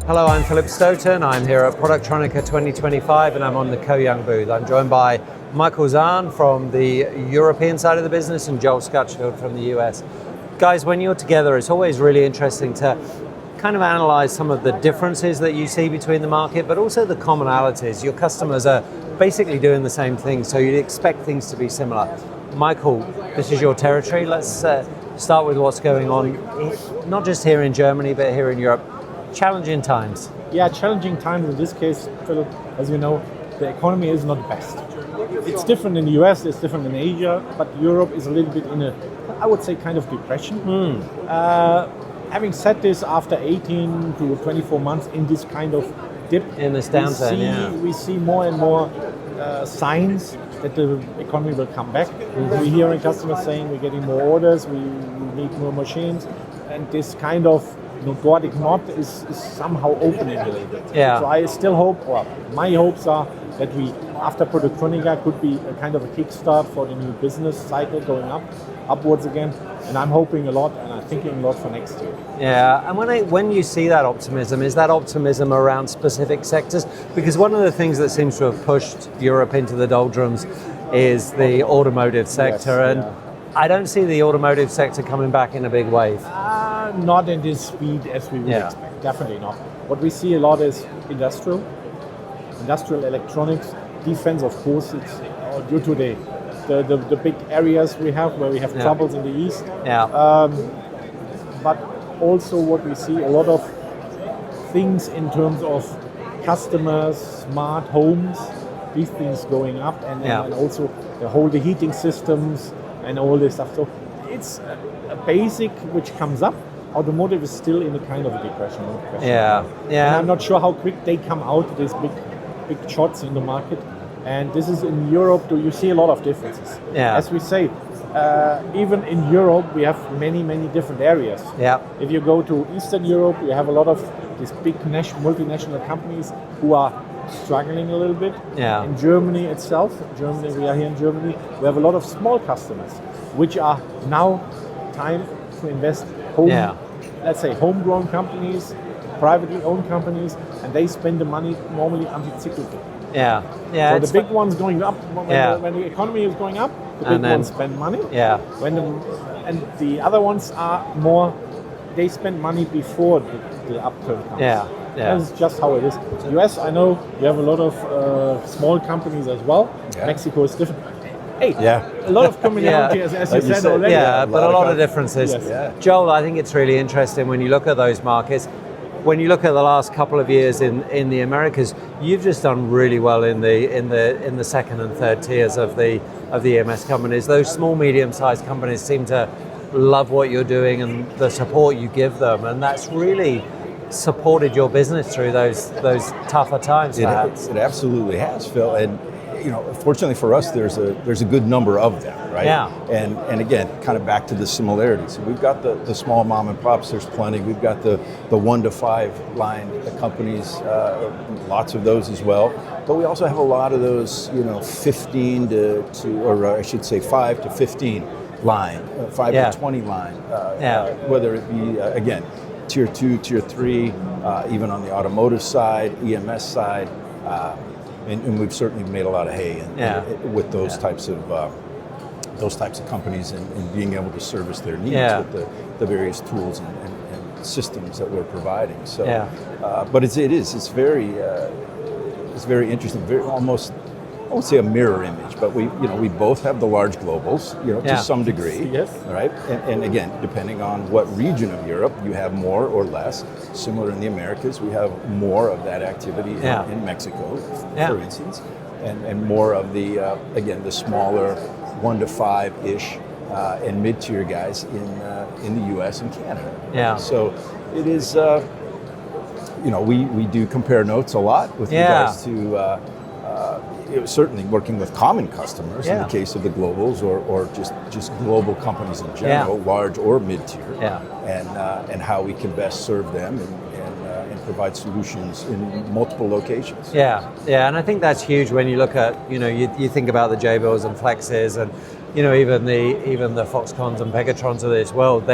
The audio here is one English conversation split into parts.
Hello, I'm Philip Stoughton. I'm here at Productronica 2025 and I'm on the Co-Young booth. I'm joined by Michael Zahn from the European side of the business and Joel Scutchfield from the US. Guys, when you're together, it's always really interesting to kind of analyze some of the differences that you see between the market, but also the commonalities. Your customers are basically doing the same thing, so you'd expect things to be similar. Michael, this is your territory. Let's start with what's going on, not just here in Germany, but here in Europe. Challenging times. Yeah, challenging times in this case, Philip. As you know, the economy is not best. It's different in the US, it's different in Asia, but Europe is a little bit in a, I would say, kind of depression. Having said this, after 18 to 24 months in this kind of dip, in this downturn, we see more and more signs that the economy will come back. We're hearing customers saying we're getting more orders, we need more machines, and this kind of Gordic knot is somehow opening a little bit. Yeah. So I still hope, well, my hopes are that we, after Productronica, could be a kind of a kickstart for the new business cycle going upwards again. And I'm hoping a lot, and I'm thinking a lot for next year. Yeah, and when you see that optimism, is that optimism around specific sectors? Because one of the things that seems to have pushed Europe into the doldrums is the automotive sector, Yes, and I don't see the automotive sector coming back in a big wave. Not in this speed as we would expect, definitely not. What we see a lot is industrial electronics, defense, of course, it's due to the big areas we have where we have troubles in the east. But also what we see, a lot of things in terms of customers, smart homes, these things going up, and also the heating systems and all this stuff. So it's a basic which comes up. Automotive is still in a kind of a depression. And I'm not sure how quick they come out, these big shots in the market. And this is in Europe, you see a lot of differences. As we say, even in Europe, we have many, many different areas. If you go to Eastern Europe, you have a lot of these big multinational companies who are struggling a little bit. In Germany itself, we are here in Germany, we have a lot of small customers, which are now time to invest let's say homegrown companies, privately owned companies, and they spend the money normally anti-cyclical. So the big ones going up, when the economy is going up, the big ones spend money. And the other ones are more, they spend money before the upturn comes. That's just how it is. US, I know we have a lot of small companies as well. Mexico is different. A lot of commonality, as you said already. But a lot of differences. Joel, I think it's really interesting when you look at those markets. When you look at the last couple of years in the Americas, you've just done really well in the second and third tiers of the EMS companies. Those small, medium-sized companies seem to love what you're doing and the support you give them, and that's really supported your business through those tougher times. It absolutely has, Phil, and fortunately for us, there's a good number of them, right? And again, kind of back to the similarities. We've got the small mom and pops. There's plenty. We've got the 1 to 5 line companies, lots of those as well. But we also have a lot of those, 15 or I should say 5 to 15 line, 5 to 20 line. Whether it be again, tier 2, tier 3, even on the automotive side, EMS side. And we've certainly made a lot of hay with those types of companies and being able to service their needs with the various tools and systems that we're providing. So, but it's very interesting. Very almost, I won't say a mirror image, but we both have the large globals, to some degree, right? And again, depending on what region of Europe, you have more or less. Similar in the Americas, we have more of that activity in Mexico, for instance, and more of the the smaller 1 to 5-ish and mid-tier guys in the U.S. and Canada. So it is, we do compare notes a lot with regards to. Certainly working with common customers in the case of the globals or just global companies in general, large or mid-tier, and how we can best serve them and provide solutions in multiple locations. And I think that's huge when you look at, you think about the Jabills and Flexes and, even the Foxcons and Pegatrons of this world.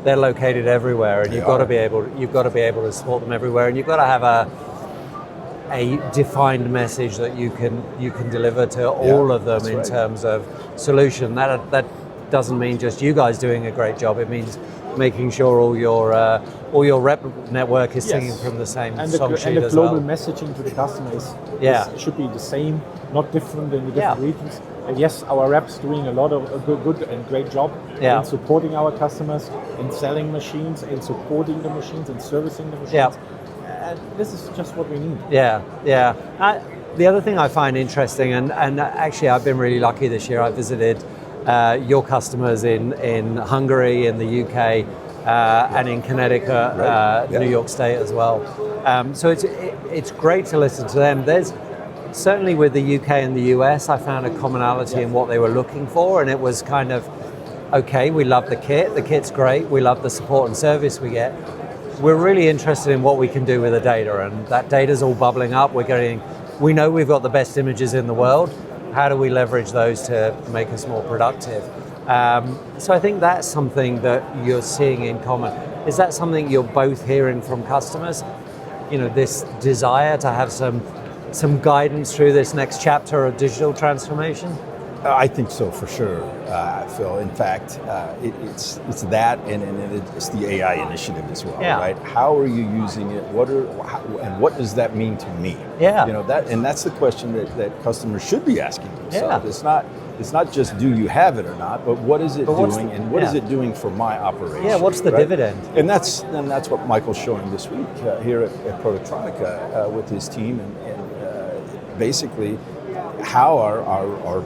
they're located everywhere, and They you've got to are. you've got to be able to support them everywhere, and you've got to have a defined message that you can deliver to all of them in right. terms of solution. That doesn't mean just you guys doing a great job. It means making sure all your rep network is singing from the same song sheet and the as global well. messaging to the customers should be the same, not different in the different regions. And yes, our reps doing a lot of a good and great job in supporting our customers, in selling machines, in supporting the machines, in servicing the machines. And this is just what we need. The other thing I find interesting, and actually I've been really lucky this year, I visited your customers in Hungary, in the UK, and in Connecticut, New York State as well. So it's great to listen to them. There's certainly with the UK and the US, I found a commonality in what they were looking for, and it was kind of, okay, we love the kit's great, we love the support and service we get. We're really interested in what we can do with the data, and that data's all bubbling up. We know we've got the best images in the world. How do we leverage those to make us more productive? So I think that's something that you're seeing in common. Is that something you're both hearing from customers? You know, this desire to have some guidance through this next chapter of digital transformation? I think so, for sure, Phil. In fact, it's that, and it's the AI initiative as well, right? How are you using it? What does that mean to me? You know, that's the question that customers should be asking themselves. It's not just do you have it or not, but what is it doing, and what is it doing for my operation? What's the dividend? And that's what Michael's showing this week here at Productronica with his team, and basically how our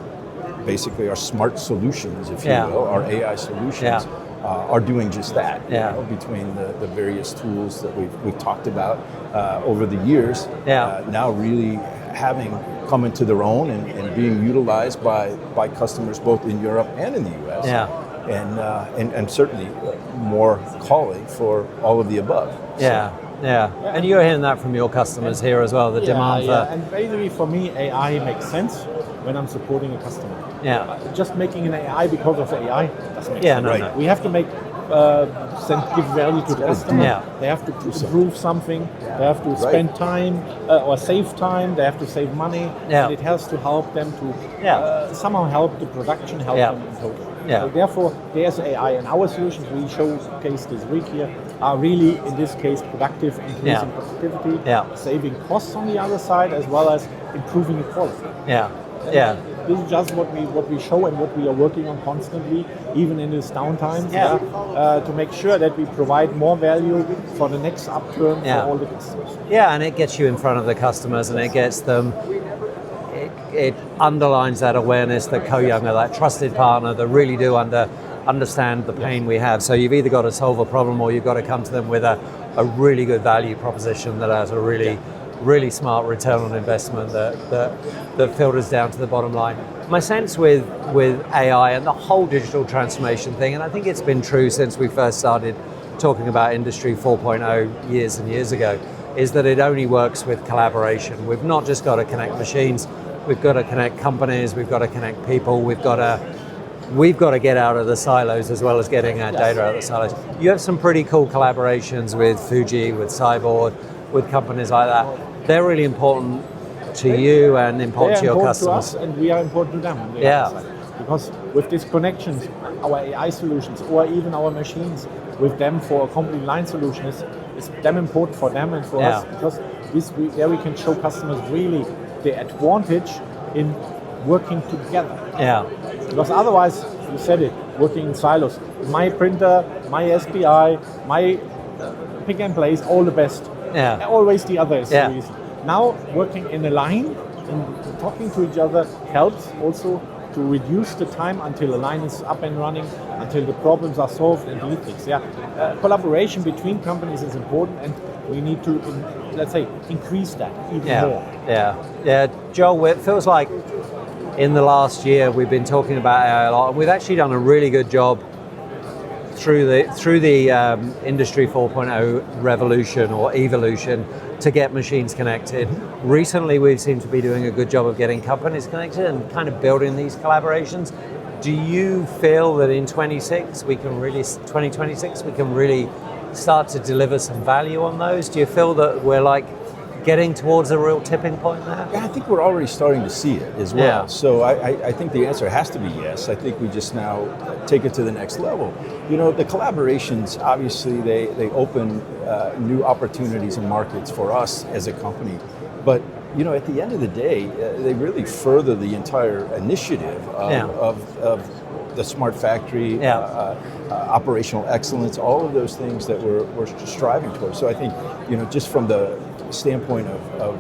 smart solutions, if you will, our AI solutions, are doing just that. You know, between the various tools that we've talked about over the years, now really having come into their own and being utilized by customers both in Europe and in the US. And certainly more calling for all of the above. And you're hearing that from your customers here as well, the demand for... And basically for me, AI makes sense when I'm supporting a customer. Just making an AI because of AI doesn't make sense. No. We have to make give value to the customer. They have to improve something. They have to spend time or save time. They have to save money. And it has to help them to somehow help the production, help them in total. So therefore, there's AI, and our solutions we showcased this week here are really, in this case, productive, increasing productivity, saving costs on the other side, as well as improving the quality. This is just what we show and what we are working on constantly, even in these downtimes, to make sure that we provide more value for the next upturn for all the customers. And it gets you in front of the customers, and it gets them. It underlines that awareness that Ko-Young are that trusted partner that really do understand the pain we have. So you've either got to solve a problem, or you've got to come to them with a really good value proposition that has a really smart return on investment that filters down to the bottom line. My sense with AI and the whole digital transformation thing, and I think it's been true since we first started talking about Industry 4.0 years and years ago, is that it only works with collaboration. We've not just got to connect machines, we've got to connect companies, we've got to connect people, we've got to get out of the silos as well as getting our data out of the silos. You have some pretty cool collaborations with Fuji, with Cyborg, with companies like that. They're really important to you and important to your customers. To us, and we are important to them. Because with these connections, our AI solutions, or even our machines with them for a complete line solution is damn important for them and for us, because there we can show customers really the advantage in working together. Because otherwise, you said it, working in silos. My printer, my SPI, my pick and place, all the best. Always the other is the reason. Now working in a line and talking to each other helps also to reduce the time until a line is up and running, until the problems are solved and defects. Collaboration between companies is important, and we need to, let's say, increase that even more. Joel, it feels like in the last year we've been talking about AI a lot, and we've actually done a really good job through the Industry 4.0 revolution or evolution to get machines connected. Recently, we seem to be doing a good job of getting companies connected and kind of building these collaborations. Do you feel that in 2026 we can really start to deliver some value on those? Do you feel that we're like getting towards a real tipping point there? Yeah, I think we're already starting to see it as well. Yeah. So I think the answer has to be yes. I think we just now take it to the next level. You know, the collaborations, obviously, they open new opportunities and markets for us as a company. But, you know, at the end of the day, they really further the entire initiative of the smart factory, operational excellence, all of those things that we're striving towards. So I think, you know, just from the standpoint of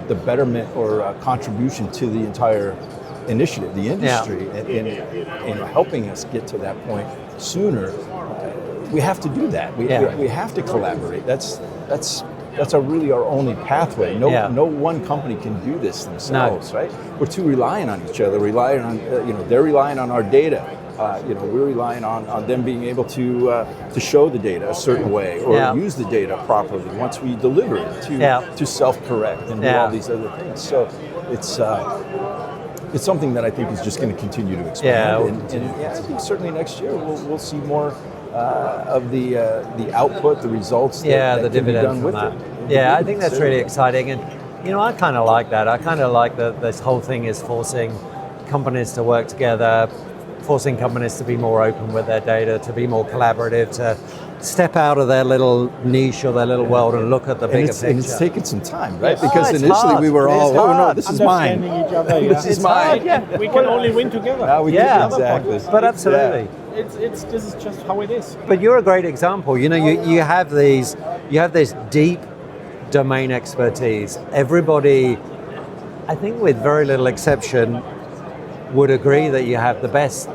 the betterment or contribution to the entire initiative, the industry, in helping us get to that point sooner, we have to do that. We have to collaborate. That's really our only pathway. No one company can do this themselves, right? We're too reliant on each other. Relying on they're relying on our data. We're relying on them being able to show the data a certain way or use the data properly once we deliver it to self-correct and do all these other things. So it's something that I think is just going to continue to expand. I think certainly next year we'll see more of the output, the results that the can be dividend done from with that. it. Yeah, I think that's really exciting, and you know, I kind of like that. I kind of like that this whole thing is forcing companies to work together, forcing companies to be more open with their data, to be more collaborative, to step out of their little niche or their little world and look at the bigger picture. And it's taken some time, right? Yes. Because It's initially hard. we were It is all, oh no, hard. this is mine. Understanding each other, This is mine. Yeah, we can only win together. Now we Yeah. can, exactly. But absolutely. This is just how it is. But you're a great example. You know, you have this deep domain expertise. Everybody, I think with very little exception, would agree that you have the best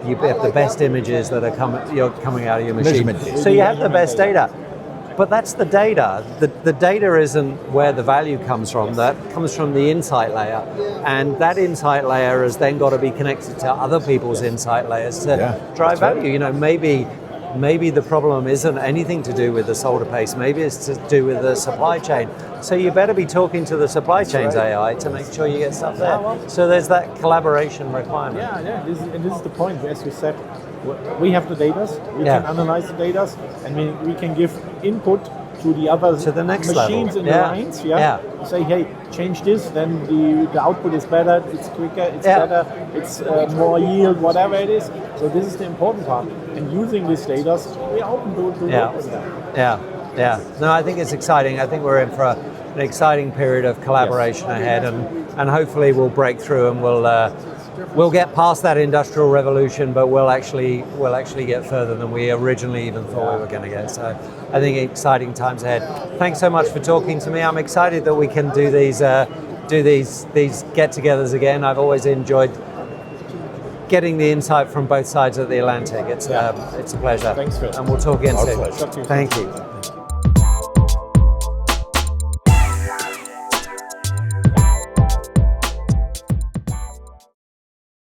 images that are coming out of your machine. Measurement data. So you have the best data. But that's the data. The data isn't where the value comes from. That comes from the insight layer. And that insight layer has then got to be connected to other people's insight layers to drive value. Right. You know, maybe the problem isn't anything to do with the solder paste. Maybe it's to do with the supply chain. So you better be talking to the supply chain's AI to make sure you get stuff there. So there's that collaboration requirement. Yeah. This is the point. As you said, we have the data. We can analyze the data, and we can give input to the other machines in the lines. Say, hey, change this. Then the output is better. It's quicker. It's better. It's more yield. Whatever it is. So this is the important part. And using this data, we are open to work with that. Yeah. No, I think it's exciting. I think we're in for an exciting period of collaboration ahead, and hopefully we'll break through and we'll get past that industrial revolution, but we'll actually get further than we originally even thought we were going to get. So I think exciting times ahead. Thanks so much for talking to me. I'm excited that we can do these get-togethers again. I've always enjoyed getting the insight from both sides of the Atlantic. It's a pleasure. Thanks, Phil. And we'll talk again Our soon. pleasure. Thank you.